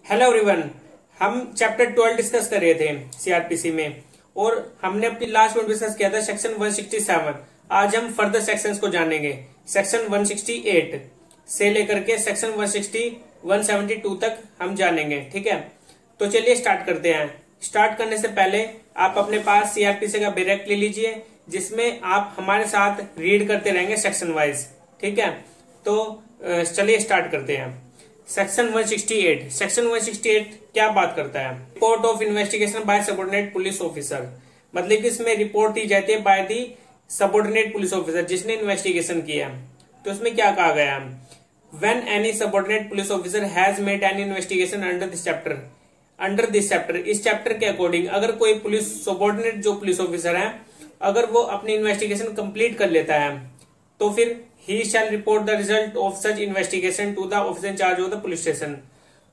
Hello everyone. हम chapter 12 discuss कर रहे थे सीआरपीसी में और हमने अपनी लास्ट में डिस्कस किया था सेक्शन 167। आज हम फर्दर सेक्शंस को जानेंगे। सेक्शन 168 से लेकर के सेक्शन 172 तक हम जानेंगे। ठीक है, तो चलिए स्टार्ट करते हैं। स्टार्ट करने से पहले आप अपने पास सीआरपीसी का बैरक ले लीजिए, जिसमें आप हमारे साथ रीड करते रहेंगे सेक्शन वाइज। ठीक है, तो चलिए स्टार्ट करते हैं। सेक्शन 168 क्या बात करता है? Report of investigation by subordinate police officer. मतलब कि इसमें रिपोर्ट दी जाती है by the subordinate police officer, जिसने इन्वेस्टिगेशन किया। तो इसमें क्या कहा गया? When any subordinate police officer has made any investigation under this chapter, इस चैप्टर के अकॉर्डिंग अगर कोई पुलिस सबऑर्डिनेट जो पुलिस ऑफिसर है, अगर वो अपनी इन्वेस्टिगेशन कंप्लीट कर लेता है, तो फिर he shall report the result of such investigation to the officer in charge of the police station।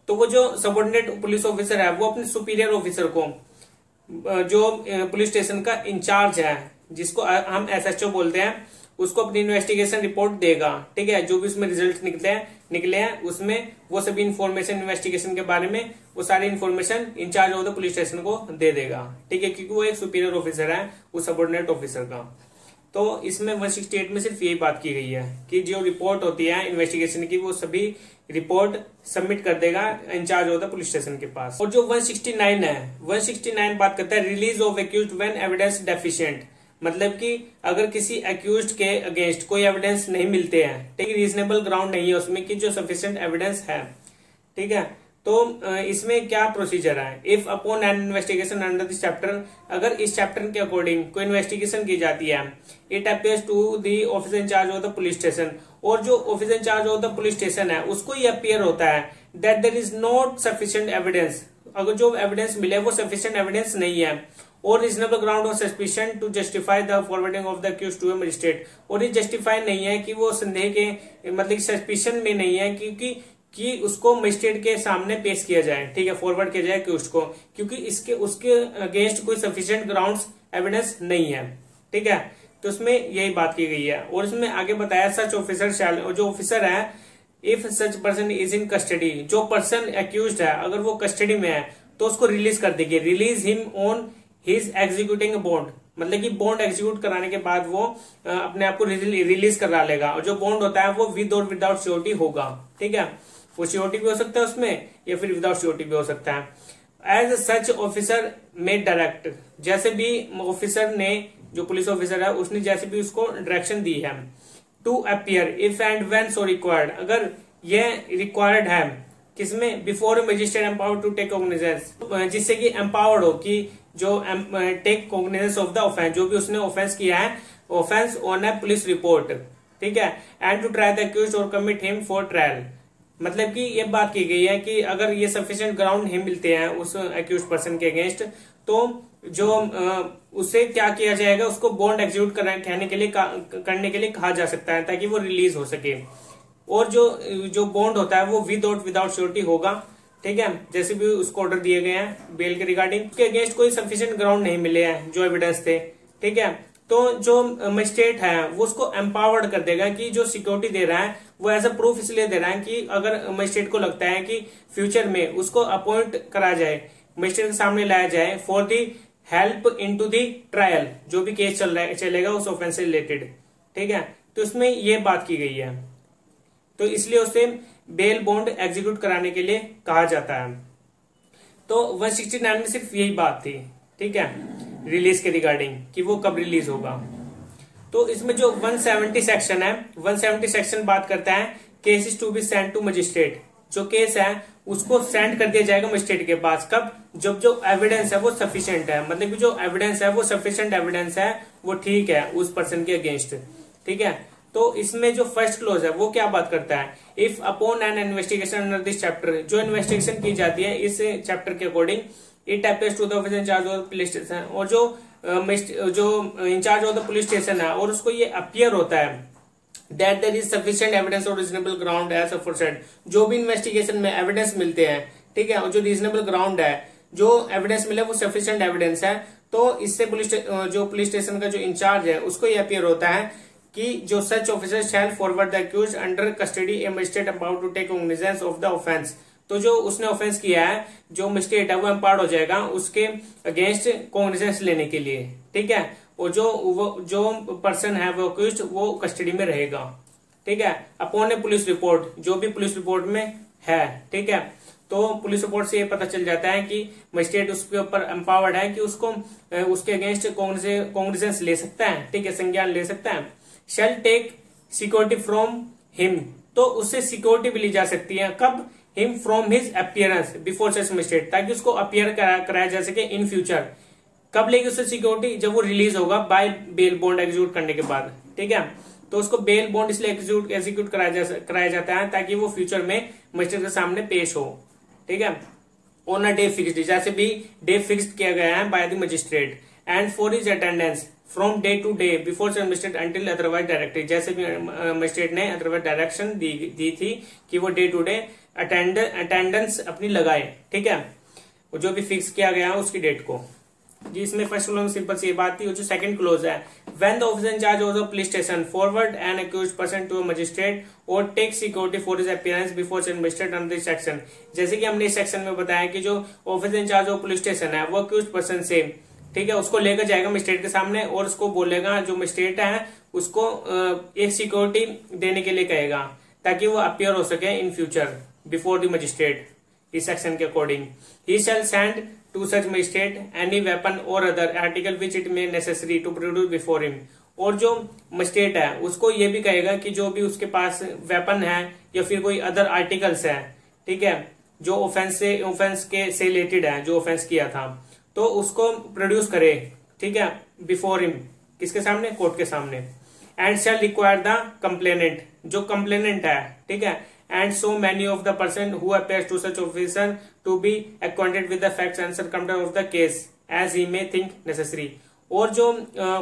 तो वो जो सबऑर्डिनेट पुलिस ऑफिसर है, वो अपने सुपीरियर ऑफिसर को, जो पुलिस स्टेशन का इंचार्ज है, जिसको हम एसएचओ बोलते हैं, उसको अपनी इन्वेस्टिगेशन रिपोर्ट देगा। ठीक है, जो भी उसमें रिजल्ट निकले हैं उसमें वो सभी इंफॉर्मेशन इन्वेस्टिगेशन के बारे में, वो सारी information in charge of the police station को दे देगा। ठीक है, क्योंकि वो एक सुपीरियर ऑफिसर है उस सबऑर्डिनेट ऑफिसर का। तो इसमें 168 में सिर्फ यही बात की गई है कि जो रिपोर्ट होती है इन्वेस्टिगेशन की, वो सभी रिपोर्ट सबमिट कर देगा in charge of the police station के पास। और जो 169 है, 169 बात करता है release of accused when evidence deficient. मतलब कि अगर किसी एक्यूज्ड के अगेंस्ट कोई एविडेंस नहीं मिलते हैं, ठीक है, रीजनेबल ग्राउंड नहीं है उसमें कि जो सफिशिएंट एविडेंस है। ठीक है, तो इसमें क्या प्रोसीजर है? If upon an investigation under this chapter, अगर इस चैप्टर के अकॉर्डिंग कोई इन्वेस्टिगेशन की जाती है, it appears to the officer in charge of the police station, और जो officer in charge of the police station है उसको ये अपीयर होता है that there is not sufficient evidence, अगर जो एविडेंस मिले वो सफिशिएंट एविडेंस नहीं है, और reasonable ground of suspicion to justify the forwarding of the accused to a magistrate, और ये जस्टिफाई नहीं है कि वो संदेह के मतलब सस्पिशन में नहीं है कि उसको मजिस्ट्रेट के सामने पेश किया जाए। ठीक है, फॉरवर्ड किया जाए अक्यूज्ड को, क्योंकि उसके अगेंस्ट कोई सफिशिएंट ग्राउंड्स एविडेंस नहीं है। ठीक है, तो उसमें यही बात की गई है। और इसमें आगे बताया सच ऑफिसर शैल, जो ऑफिसर है, if such person is in custody, जो पर्सन एक्यूज्ड है अगर वो कस्टडी में है तो उसको रिलीज कर देगी। Release him on his executing bond, मतलब कि बॉन्ड एग्जीक्यूट कराने के बाद वो अपने आप को रिलीज करा लेगा। और जो बॉन्ड होता है वो विद और विदाउट सिक्योरिटी होगा। ठीक है, वो सिक्योरिटी भी हो सकता है उसमें, या फिर विदाउट सिक्योरिटी भी हो सकता है। एज सच ऑफिसर में डायरेक्ट, जैसे भी ऑफिसर ने, जो पुलिस ऑफिसर है उसने जैसे भी उसको डायरेक्शन दी है, to appear if and when so required, अगर ये रिक्वायर्ड है किसमें, before magistrate empowered to take cognizance, जिससे कि एम्पावर्ड हो कि जो take cognizance of the offence, जो भी उसने ऑफेंस किया है, offence on a police report. ठीक है, and to try the accused और कमिट हिम फॉर ट्रायल। मतलब कि ये बात की गई है कि अगर ये सफिशिएंट ग्राउंड नहीं मिलते हैं उस एक्यूज्ड पर्सन के अगेंस्ट, तो जो उसे क्या किया जाएगा, उसको बॉन्ड एग्जीक्यूट करने के लिए कहा जा सकता है, ताकि वो रिलीज हो सके। और जो बॉन्ड होता है वो विदाउट श्योरिटी होगा। ठीक है, जैसे भी उसको ऑर्डर दिए गए हैं बेल के रिगार्डिंग, उसके अगेंस्ट कोई सफिशिएंट ग्राउंड नहीं मिले हैं जो एविडेंस थे। ठीक है, तो जो मजिस्ट्रेट है वो उसको एम्पावर्ड कर देगा कि जो सिक्योरिटी दे रहा है वो एज अ प्रूफ इसलिए दे रहा है कि अगर मजिस्ट्रेट को लगता है कि फ्यूचर में उसको अपॉइंट करा जाए, मजिस्ट्रेट के सामने लाया जाए for the help into the trial, जो भी केस चलेगा उस ऑफेंस से रिलेटेड। ठीक है, तो इसमें ये बात की गई है, तो इसलिए उसे बेल बॉन्ड एग्जीक्यूट कराने के लिए कहा जाता है। तो 169 में सिर्फ यही बात थी। ठीक है, रिलीज के रिगार्डिंग कि वो कब रिलीज होगा। तो इसमें जो 170 सेक्शन है, 170 सेक्शन बात करता है cases to be send to magistrate, जो केस है उसको सेंड कर दिया जाएगा मजिस्ट्रेट के पास। कब? जब जो एविडेंस है वो सफिशिएंट है, मतलब कि जो एविडेंस है वो सफिशिएंट एविडेंस है, वो ठीक है उस पर्सन के अगेंस्ट। ठीक है, तो इसमें जो फर्स्ट क्लोज है वो क्या बात करता है? If upon an investigation under this chapter, जो इन्वेस्टिगेशन की जाती है इस चैप्टर के according, it appears to the officer in charge of the police station, और जो in charge of the police station है और उसको ये अपीयर होता है that there is sufficient evidence और रीजनेबल ग्राउंड एज अफोरसेड, जो भी इन्वेस्टिगेशन में एविडेंस मिलते हैं। ठीक है, और जो रीजनेबल ग्राउंड है, जो एविडेंस मिले वो सफिशिएंट एविडेंस है, तो इससे जो पुलिस स्टेशन का जो इंचार्ज है उसको ये अपीयर होता है कि जो such officer shall forward the accused under custody a magistrate about to take cognizance of the offence, तो जो उसने ऑफेंस किया है, जो मजिस्ट्रेट है वो एम्पावर्ड हो जाएगा उसके अगेंस्ट कॉग्निजेंस लेने के लिए, ठीक है। और जो पर्सन है वो अक्यूज्ड वो कस्टडी में रहेगा, ठीक है। अपॉन ए पुलिस रिपोर्ट, जो भी पुलिस रिपोर्ट में है, ठीक है, तो पुलिस रिपोर्ट से ये पता चल जाता है कि मजिस्ट्रेट उसके ऊपर एम्पावर्ड है कि उसको उसके अगेंस्ट कॉग्निजेंस ले सकता है, ठीक है, संज्ञान ले सकता है। Shall take security from him, तो उससे सिक्योरिटी भी ली जा सकती है, कब, him from his appearance before such magistrate, ताकि उसको अपीयर कराया जा सके इन फ्यूचर। कब लेगी उससे सिक्योरिटी, जब वो रिलीज होगा बाय बेल बॉन्ड एग्जीक्यूट करने के बाद, ठीक है। तो उसको बेल बॉन्ड इसलिए एग्जीक्यूट कराया जाता है ताकि वो फ्यूचर में मजिस्ट्रेट के सामने पेश हो, ठीक है, ऑन अ डे फिक्स्ड, जैसे भी डे फिक्स्ड किया गया है by the magistrate, and for his attendance from day to day before magistrate until otherwise directed, जैसे भी मजिस्ट्रेट ने अदरवाइज डायरेक्शन दी थी कि वो डे टू डे अटेंडेंस अपनी लगाए, ठीक है, जो भी फिक्स किया गया है उसकी डेट को जी। इसमें फर्स्ट क्लोज में सिंपल सी बात थी। जो सेकंड क्लोज है, when the officer in charge of the police station forward an accused person to a magistrate और take security for his appearance before such magistrate under this section, जैसे कि हमने इस सेक्शन में बताया कि जो officer in charge of police station है वो अक्यूज्ड पर्सन से, ठीक है, उसको लेकर जाएगा मजिस्ट्रेट के सामने और उसको बोलेगा, जो मजिस्ट्रेट है उसको एक सिक्योरिटी देने के लिए कहेगा ताकि वो अपीयर हो सके in future before the magistrate. इस सेक्शन के अकॉर्डिंग ही shall send to such magistrate any weapon or other article which it may necessary to produce before him, और जो मजिस्ट्रेट है उसको ये भी कहेगा कि जो भी उसके पास वेपन है या फिर कोई अदर आर्टिकल्स है, ठीक है, जो ऑफेंस के से रिलेटेड है, जो ऑफेंस किया था, तो उसको प्रोड्यूस करे, ठीक है, बिफोर हिम, किसके सामने, कोर्ट के सामने। And shall require the complainant, जो कंप्लेनेंट है, ठीक है, and so many of the person who appears to such officer to be acquainted with the facts and circumstances of the case as he may think necessary, और जो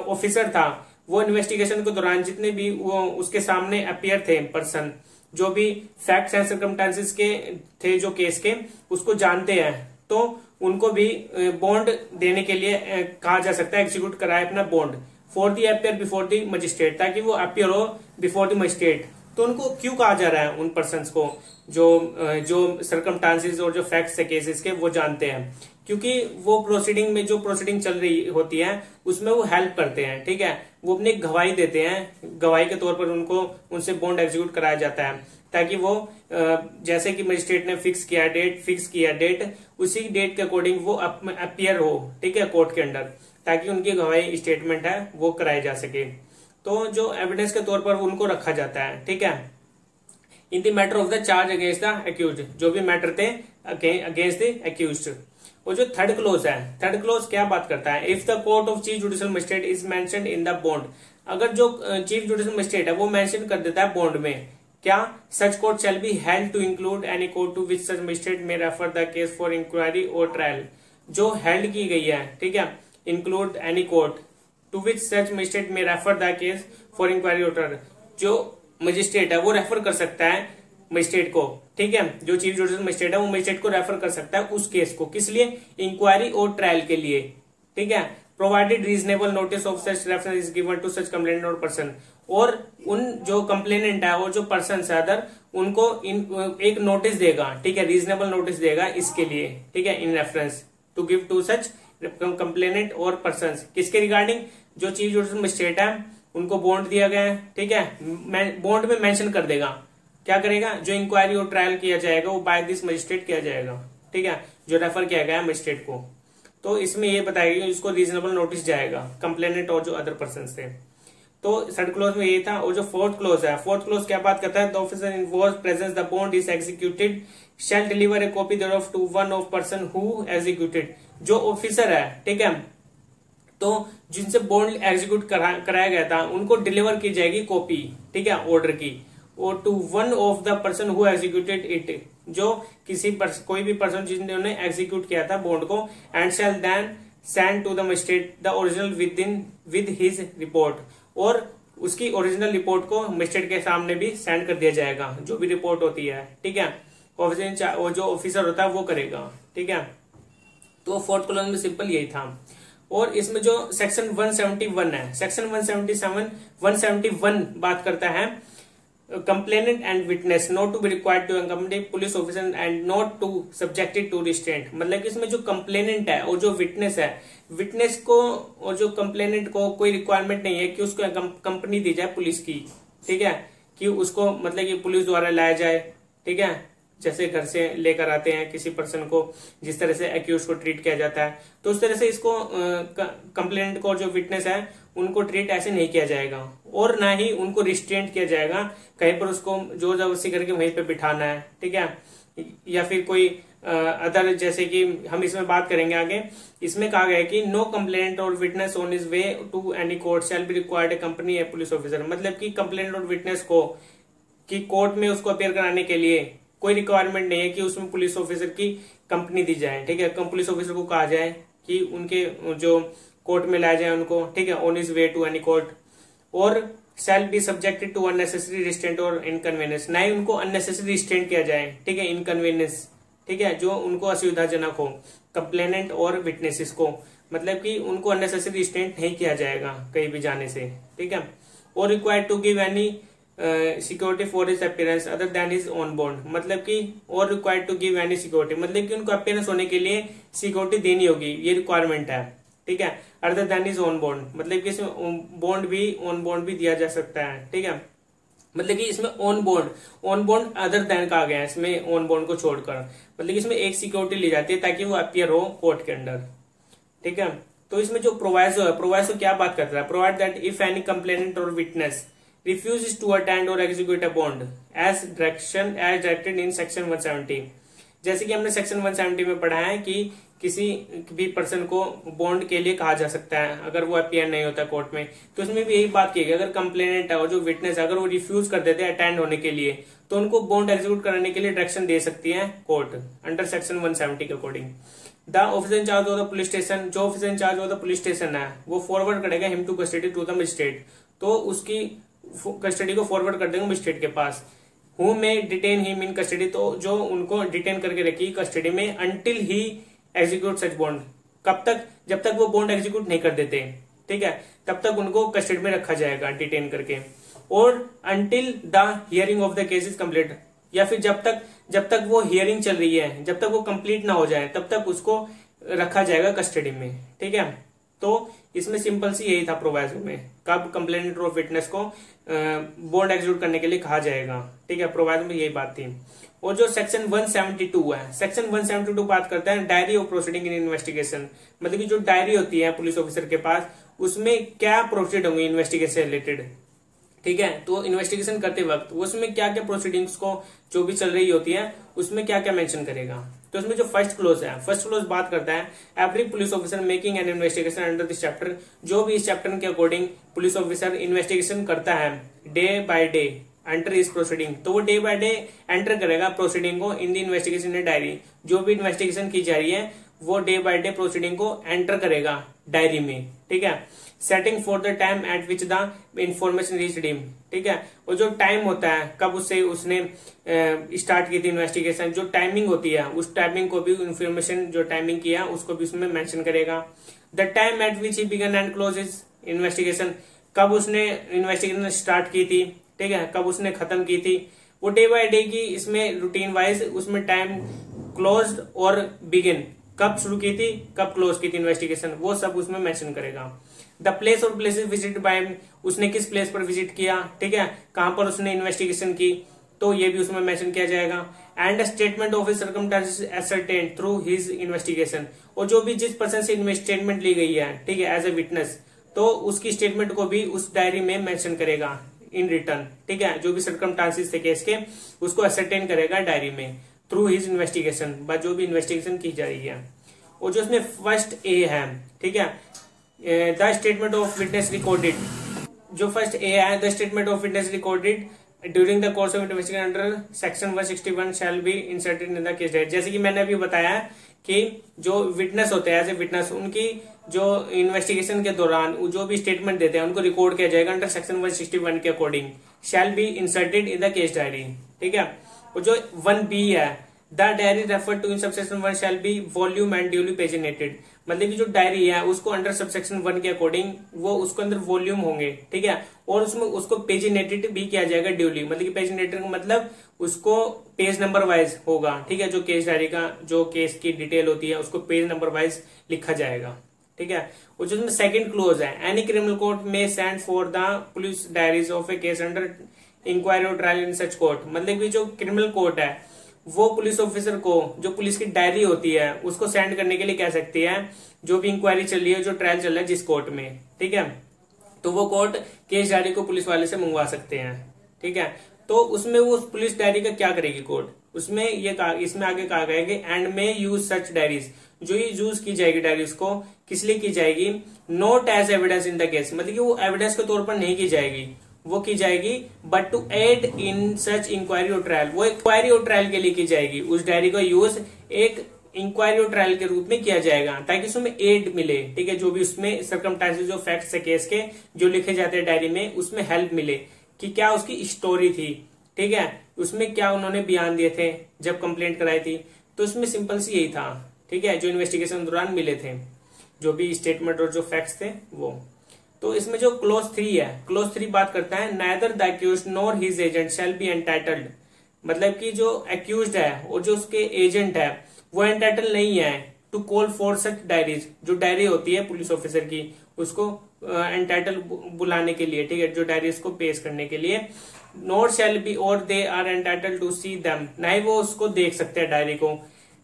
officer था वो investigation के दौरान जितने भी वो उसके सामने अपियर थे पर्सन, जो भी फैक्ट्स एंड सर्कमस्टांसेस के थे जो केस के, उसको जानते हैं, तो उनको भी बॉन्ड देने के लिए कहा जा सकता है, एग्जीक्यूट कराए अपना bond for the appear before the magistrate, ताकि वो अपियर हो बिफोर द मजिस्ट्रेट। तो उनको क्यों कहा जा रहा है, उन पर्सन्स को जो सर्कमस्टांसेस और जो फैक्ट्स है केसेस के वो जानते हैं, क्योंकि वो प्रोसीडिंग में जो प्रोसीडिंग चल रही होती है उसमें वो हेल्प करते हैं, ठीक है, वो अपनी गवाही देते हैं, गवाही के तौर पर उनको उनसे बॉन्ड एग्जीक्यूट कराया जाता है ताकि वो जैसे कि मजिस्ट्रेट ने फिक्स किया डेट, उसी डेट के अकॉर्डिंग वो अपियर हो, ठीक है, कोर्ट के अंदर, ताकि उनकी गवाही स्टेटमेंट है वो कराई जा सके। तो जो एविडेंस के तौर पर उनको रखा जाता है, ठीक है, in the matter of the charge against the accused, जो भी मैटर थे अगेंस्ट द अक्यूज्ड। और जो थर्ड क्लोज है, थर्ड क्लोज क्या बात करता है, if the court of chief judicial magistrate is mentioned in the bond, अगर जो चीफ जुडिशियल मजिस्ट्रेट है वो मेंशन कर देता है बॉन्ड में, क्या, such court shall be held to include any court to which such magistrate may refer the case for inquiry और ट्रायल, जो हेल्ड की गई है, ठीक है, include any court to which such magistrate may refer the case for inquiry और trial, जो magistrate है वो रेफर कर सकता है मजिस्ट्रेट को, ठीक है, जो चीफ जुडिशियल मजिस्ट्रेट है वो मजिस्ट्रेट को रेफर कर सकता है उस केस को, किस लिए, इंक्वायरी और ट्रायल के लिए, ठीक है, provided reasonable notice of such reference is given to such complainant और पर्सन, और उन जो कंप्लेनेंट है और जो पर्सन है अदर, उनको एक नोटिस देगा, ठीक है, रीजनेबल नोटिस देगा इसके लिए, ठीक है, in reference to give to such complainant और पर्सन, किसके रिगार्डिंग, जो चीफ जुडिशियल मजिस्ट्रेट है उनको बॉन्ड दिया गया है, ठीक है, बॉन्ड में मेंशन कर देगा, क्या करेगा, जो इंक्वायरी और ट्रायल किया जाएगा वो बाय दिस मजिस्ट्रेट किया जाएगा, ठीक है, जो रेफर किया गया है मजिस्ट्रेट को, तो इसमें ये बताएगा इसको रीजनेबल नोटिस जाएगा कंप्लेनेंट और जो अदर पर्सन थे। तो थर्ड क्लोज में ये था। और जो फोर्थ क्लोज है, फोर्थ क्लोज क्या बात करता है, the officer in was presence the bond is executed shall deliver a copy thereof to one of person who executed, जो ऑफिसर है, ठीक है, तो जिनसे बॉन्ड एग्जीक्यूट कराया गया था उनको डिलीवर की जाएगी कॉपी, ठीक है, ऑर्डर की, और to one of the person who executed it, जो कोई भी पर्सन जिन्होंने एग्जीक्यूट किया था बॉन्ड को, and shall then send to the magistrate the original with his report, और उसकी ओरिजिनल रिपोर्ट को मजिस्ट्रेट के सामने भी सेंड कर दिया जाएगा, जो भी रिपोर्ट होती है, ठीक है, ऑफिसर जो ऑफिसर होता है वो करेगा, ठीक है। तो फोर्थ कॉलम में सिंपल यही था। और इसमें जो सेक्शन 171 है, सेक्शन 171 बात करता है complainant and witness not to be required to accompany police officer and not to subjected to restraint। मतलब कि इसमें जो कंप्लेनेंट है और जो विटनेस है, विटनेस को और जो कंप्लेनेंट को कोई रिक्वायरमेंट नहीं है कि उसको कंपनी दी जाए पुलिस की, ठीक है, कि उसको मतलब कि पुलिस द्वारा लाया जाए, ठीक है, जैसे घर से लेकर आते हैं किसी पर्सन को, जिस तरह से एक्यूज को ट्रीट किया जाता है, तो उस तरह से इसको कंप्लेनेंट को और जो विटनेस है उनको ट्रीट ऐसे नहीं किया जाएगा, और ना ही उनको रिस्ट्रेंट किया जाएगा कहीं पर उसको जोर जबरदस्ती करके वहीं पे बिठाना है, ठीक है, या फिर कोई अदर, जैसे कि हम इसमें बात करेंगे आगे। इसमें कहा गया है कि नो कंप्लेनेंट और witness on his way to any court shall be required accompany a police officer. मतलब कि कंप्लेनेंट और विटनेस को कि कोर्ट में उसको अपेयर कराने के लिए कोई रिक्वायरमेंट नहीं है कि उसमें पुलिस ऑफिसर की कंपनी दी जाए, ठीक है, पुलिस ऑफिसर को कहा जाए कि उनके जो कोर्ट में लाया जाए उनको, ठीक है, on his way to any court, और shall be subjected to unnecessary restraint और इनकन्वीनियंस। ना ही उनको अननेसेसरी रिस्ट्रेंट किया जाए, ठीक है, इनकन्वीनियंस, ठीक है, जो उनको असुविधाजनक हो, कंप्लेनेंट और विटनेसेस को, मतलब कि उनको अननेसेसरी रिस्ट्रेंट नहीं किया जाएगा कहीं भी जाने से, ठीक है, और required to give any security for his appearance other than his own bond. मतलब कि और required to give any security, मतलब कि उनको अपीयरेंस होने के लिए सिक्योरिटी देनी होगी, ये रिक्वायरमेंट है, ठीक है, other than his own bond, मतलब कि इसमें बॉन्ड भी, ऑन बॉन्ड भी दिया जा सकता है, ठीक है, मतलब कि इसमें ऑन बॉन्ड अदर देन कहा गया है इसमें, ऑन बॉन्ड को छोड़कर, मतलब कि इसमें एक सिक्योरिटी ली जाती है ताकि वो अपीयर हो कोर्ट के अंदर, ठीक है। तो इसमें जो प्रोवाइजो है, प्रोवाइजो क्या बात करता है, provide that if any complainant और witness refuses to attend or execute a bond as directed in section 170। जैसे कि हमने सेक्शन 170 में पढ़ा है कि किसी भी पर्सन को बॉन्ड के लिए कहा जा सकता है अगर वो अपीयर नहीं होता कोर्ट में। तो इसमें भी यही बात की गई, अगर कंप्लेनेंट है और जो विटनेस है अगर वो रिफ्यूज कर देते हैं अटेंड होने के लिए, तो उनको बॉन्ड एग्जीक्यूट कराने के लिए डायरेक्शन दे सकती है कोर्ट अंडर सेक्शन 170 के according. The officer in charge of the police station, जो officer in charge of the police station है वो फॉरवर्ड करेगा him to custody to the magistrate, तो उसकी कस्टडी को फॉरवर्ड कर देंगे मजिस्ट्रेट के पास। Who may detain him in custody, तो जो उनको डिटेन करके रखी कस्टडी में until he execute such bond, कब तक, जब तक वो बॉन्ड एग्जीक्यूट नहीं कर देते, ठीक है, तब तक उनको कस्टडी में रखा जाएगा डिटेन करके, और until the hearing of the case is complete, या फिर जब तक वो हियरिंग चल रही है, जब तक वो कंप्लीट ना हो जाए तब तक उसको रखा जाएगा कस्टडी में, ठीक है। तो इसमें सिंपल सी यही था प्रोवाइजो में, कब कंप्लेनेंट और विटनेस को बॉन्ड एग्जीक्यूट करने के लिए कहा जाएगा, ठीक है, प्रोवाइजो में यही बात थी। और जो सेक्शन 172 है, सेक्शन 172 बात करता है diary of proceeding in investigation, मतलब कि जो डायरी होती है पुलिस ऑफिसर के पास उसमें क्या प्रोसीड होंगे इन्वेस्टिगेशन से रिलेटेड, ठीक है, तो इन्वेस्टिगेशन करते वक्त उसमें क्या क्या प्रोसीडिंग्स को जो भी चल रही होती है उसमें क्या क्या मेंशन करेगा। तो इसमें जो फर्स्ट क्लोज है, फर्स्ट क्लोज बात करता है every police officer making an investigation under this chapter, जो भी इस चैप्टर के अकॉर्डिंग पुलिस ऑफिसर इन्वेस्टिगेशन करता है डे बाय डे एंटर इस प्रोसीडिंग, तो वो डे बाय डे एंटर करेगा प्रोसीडिंग को in the investigation in diary, जो भी इन्वेस्टिगेशन की जा रही है वो डे बाय डे प्रोसीडिंग को एंटर करेगा डायरी में, ठीक है। Setting for the time eight which the information reached him, ठीक है, और जो टाइम होता है कब उसने स्टार्ट की थी इन्वेस्टिगेशन, जो टाइमिंग होती है उस टाइमिंग को भी इंफॉर्मेशन जो टाइमिंग किया उसको भी उसमें मेंशन करेगा। The time eight which he began and close his investigation, कब उसने इन्वेस्टिगेशन स्टार्ट की थी, ठीक है, कब उसने खत्म की थी, वो डे बाय डे की इसमें रूटीन वाइज उसमें टाइम क्लोज और बिगिन, कब शुरू की थी कब क्लोज की थी इन्वेस्टिगेशन, वो सब उसमें मेंशन करेगा। द प्लेस और प्लेसेस विजिट बाय, उसने किस प्लेस पर विजिट किया, ठीक है, कहां पर उसने इन्वेस्टिगेशन की, तो ये भी उसमें मेंशन किया जाएगा। And statement of his circumstances ascertained through his investigation, और जो भी जिस पर्सन से स्टेटमेंट ली गई है, ठीक है, एज ए विटनेस, तो उसकी स्टेटमेंट को भी उस डायरी में मेंशन करेगा इन रिटर्न, ठीक है, जो भी सर्कमस्टेंसेस थे केस के उसको एसर्टेन करेगा डायरी में थ्रू हिज इन्वेस्टिगेशन, जो भी इन्वेस्टिगेशन की जा रही है। और जो इसमें फर्स्ट ए है, ठीक है, the statement of witness recorded, जो फर्स्ट ए है the statement of witness recorded during the course of investigation under section 161 shell be inserted in the case diary. जैसे कि मैंने अभी बताया कि जो विटनेस होते हैं एज ए विटनेस, उनकी जो इन्वेस्टिगेशन के दौरान जो भी स्टेटमेंट देते हैं उनको रिकॉर्ड किया जाएगा अंडर सेक्शन 161 के according, shall be inserted in the case diary, ठीक है। और जो 1B है the diary refer to in subsection 1 shall be volume and duly paginated. मतलब कि जो डायरी है उसको अंडर सबसेक्शन 1 के अकॉर्डिंग वो उसके अंदर वॉल्यूम होंगे, ठीक है, और उसमें उसको पेजिनेटेड भी किया जाएगा ड्यूली। मतलब कि पेजिनेटेड का मतलब उसको पेज नंबर वाइज होगा, ठीक है, जो केस डायरी का जो केस की डिटेल होती है उसको पेज नंबर वाइज लिखा जाएगा, ठीक है। और जो सेकंड क्लोज है, एनी क्रिमिनल कोर्ट में send for the police diaries of a case under inquiry और ट्रायल इन सच कोर्ट। मतलब कि जो क्रिमिनल कोर्ट है वो पुलिस ऑफिसर को जो पुलिस की डायरी होती है उसको सेंड करने के लिए कह सकती है, जो भी इंक्वायरी चल रही है, जो ट्रायल चल रहा है जिस कोर्ट में, ठीक है, तो वो कोर्ट केस डायरी को पुलिस वाले से मंगवा सकते हैं, ठीक है। तो उसमें वो पुलिस डायरी का क्या करेगी कोर्ट, उसमें ये इसमें आगे कहा गया कि एंड में यूज सच डायरीज, जो ये यूज की जाएगी डायरीज को किस लिए की जाएगी, not as evidence in the case. मतलब कि वो एविडेंस के तौर पर नहीं की जाएगी, वो की जाएगी but to aid in such inquiry और ट्रायल, वो इंक्वायरी और ट्रायल के लिए की जाएगी। उस डायरी का यूज एक इंक्वायरी और ट्रायल के रूप में किया जाएगा ताकि उसमें एड मिले, ठीक है, जो भी उसमें सर्कमस्टेंसेस जो फैक्ट्स है केस के जो लिखे जाते हैं डायरी में उसमें हेल्प मिले कि क्या उसकी स्टोरी थी, ठीक है, उसमें क्या उन्होंने बयान दिए थे जब कंप्लेंट कराई थी। तो उसमें सिंपल सी यही था, ठीक है, जो इन्वेस्टिगेशन दौरान मिले थे जो भी स्टेटमेंट और जो फैक्ट्स थे वो। तो इसमें जो क्लोज 3 है, क्लोज 3 बात करता है neither the accused nor his agent shall be entitled. मतलब कि जो अक्यूज्ड है और जो उसके एजेंट है वो एंटाइटल नहीं है to call for such diaries. जो डायरी होती है पुलिस ऑफिसर की उसको एंटाइटल बुलाने के लिए, ठीक है, जो डायरीज को पेश करने के लिए, नॉर शैल बी और they are entitled to see them, ना ही वो उसको देख सकते हैं डायरी को,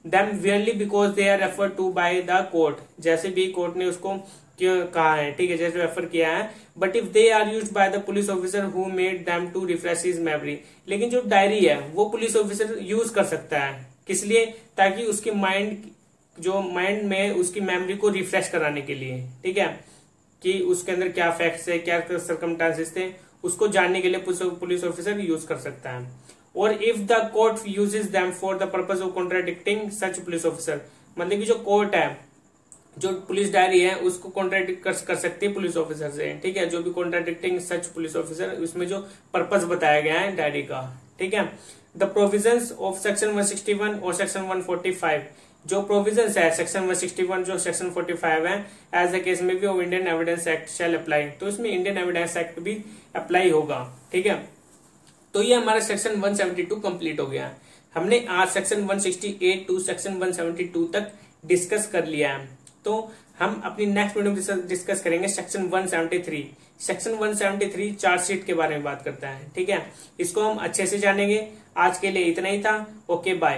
them merely because they are refer to by the court, जैसे भी कोर्ट ने उसको कहा है, ठीक है, जैसे रेफर किया है। But if they are used by the police officer who made them to refresh his memory. लेकिन जो डायरी है वो पुलिस ऑफिसर यूज कर सकता है किस लिए, ताकि उसके माइंड में उसकी मेमोरी को रिफ्रेश कराने के लिए, ठीक है, कि उसके अंदर क्या फैक्ट्स है, क्या सर्कमस्टेंसेस थे, उसको जानने के लिए पुलिस ऑफिसर यूज कर सकता है। और if the court uses them for the purpose of contradicting such police officer. मतलब कि जो कोर्ट है जो पुलिस डायरी है उसको कॉन्ट्राडिक्ट कर सकती है पुलिस ऑफिसर से, ठीक है, जो भी कॉन्ट्राडिक्टिंग सच पुलिस ऑफिसर, उसमें जो पर्पज बताया गया है डायरी का, ठीक है। द प्रोविजंस ऑफ सेक्शन 161 और सेक्शन 145, जो प्रोविजंस है सेक्शन 161 जो सेक्शन 45 है, एज द केस में भी of Indian evidence act shall apply. तो इसमें इंडियन एविडेंस एक्ट भी अप्लाई होगा, ठीक है। तो ये हमारा सेक्शन 172 कंप्लीट हो गया। हमने आज सेक्शन 168 टू सेक्शन 172 तक डिस्कस कर लिया है। तो हम अपनी नेक्स्ट वीडियो में डिस्कस करेंगे सेक्शन 173। सेक्शन 173 चार्जशीट के बारे में बात करता है, ठीक है, इसको हम अच्छे से जानेंगे। आज के लिए इतना ही था। Okay, bye.